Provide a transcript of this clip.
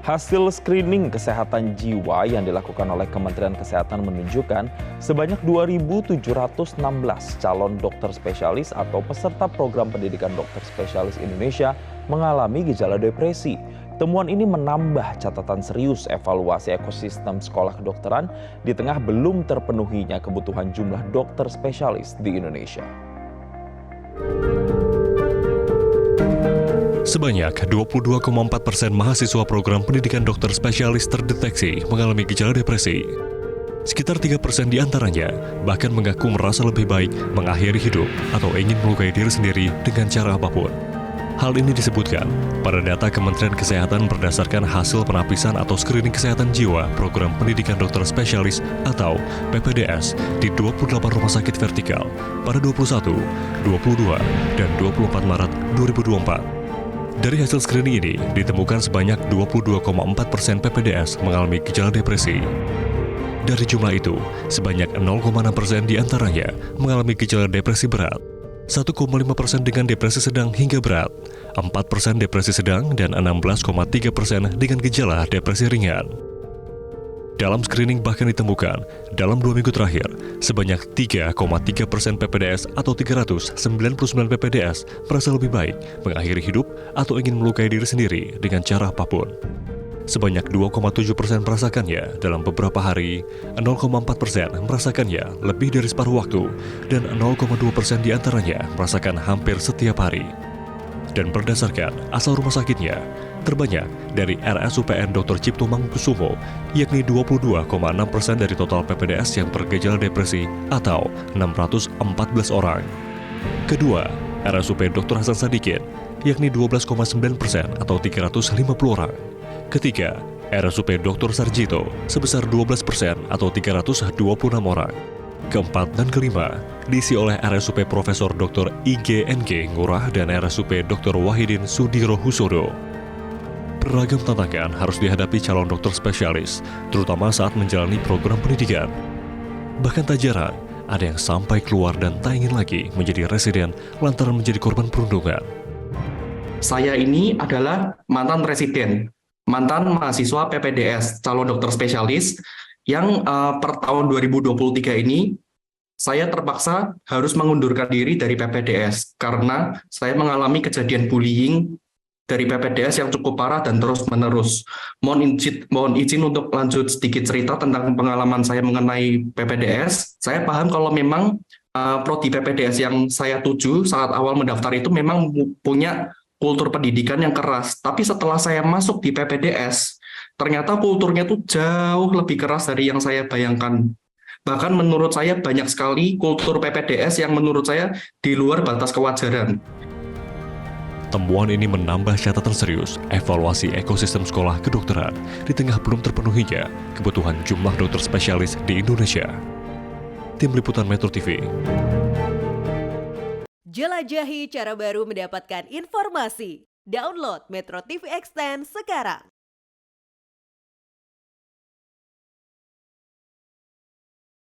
Hasil screening kesehatan jiwa yang dilakukan oleh Kementerian Kesehatan menunjukkan sebanyak 2.716 calon dokter spesialis atau peserta program pendidikan dokter spesialis Indonesia mengalami gejala depresi. Temuan ini menambah catatan serius evaluasi ekosistem sekolah kedokteran di tengah belum terpenuhinya kebutuhan jumlah dokter spesialis di Indonesia. Sebanyak 22,4% mahasiswa program pendidikan dokter spesialis terdeteksi mengalami gejala depresi. Sekitar 3% di antaranya bahkan mengaku merasa lebih baik mengakhiri hidup atau ingin melukai diri sendiri dengan cara apapun. Hal ini disebutkan pada data Kementerian Kesehatan berdasarkan hasil penapisan atau screening kesehatan jiwa program pendidikan dokter spesialis atau PPDS di 28 rumah sakit vertikal pada 21, 22, dan 24 Maret 2024. Dari hasil screening ini, ditemukan sebanyak 22,4% PPDS mengalami gejala depresi. Dari jumlah itu, sebanyak 0,6% diantaranya mengalami gejala depresi berat, 1,5% dengan depresi sedang hingga berat, 4% depresi sedang, dan 16,3% dengan gejala depresi ringan. Dalam screening bahkan ditemukan, dalam 2 minggu terakhir, sebanyak 3,3% PPDS atau 399 PPDS merasa lebih baik mengakhiri hidup atau ingin melukai diri sendiri dengan cara apapun. Sebanyak 2,7% merasakannya dalam beberapa hari, 0,4% merasakannya lebih dari separuh waktu, dan 0,2% diantaranya merasakan hampir setiap hari. Dan berdasarkan asal rumah sakitnya, terbanyak dari RSUPN Dr. Cipto Mangunkusumo, yakni 22,6% dari total PPDS yang bergejala depresi atau 614 orang. Kedua, RSUP Dr. Hasan Sadikin, yakni 12,9% atau 350 orang. Ketiga, RSUP Dr. Sarjito sebesar 12% atau 326 orang. Keempat dan kelima diisi oleh RSUP Profesor Dr. IGNG Ngurah dan RSUP Dr. Wahidin Sudiro Husodo. Beragam tantangan harus dihadapi calon dokter spesialis, terutama saat menjalani program pendidikan. Bahkan tak jarang, ada yang sampai keluar dan tak ingin lagi menjadi residen lantaran menjadi korban perundungan. Saya ini adalah mantan residen, mantan mahasiswa PPDS, calon dokter spesialis, yang per tahun 2023 ini saya terpaksa harus mengundurkan diri dari PPDS karena saya mengalami kejadian bullying dari PPDS yang cukup parah dan terus-menerus. Mohon izin untuk lanjut sedikit cerita tentang pengalaman saya mengenai PPDS. Saya paham kalau memang prodi PPDS yang saya tuju saat awal mendaftar itu memang punya kultur pendidikan yang keras. Tapi setelah saya masuk di PPDS, ternyata kulturnya tuh jauh lebih keras dari yang saya bayangkan. Bahkan menurut saya banyak sekali kultur PPDS yang menurut saya di luar batas kewajaran. Temuan ini menambah catatan serius evaluasi ekosistem sekolah kedokteran di tengah belum terpenuhinya kebutuhan jumlah dokter spesialis di Indonesia. Tim Liputan Metro TV. Jelajahi cara baru mendapatkan informasi. Download Metro TV Extend sekarang.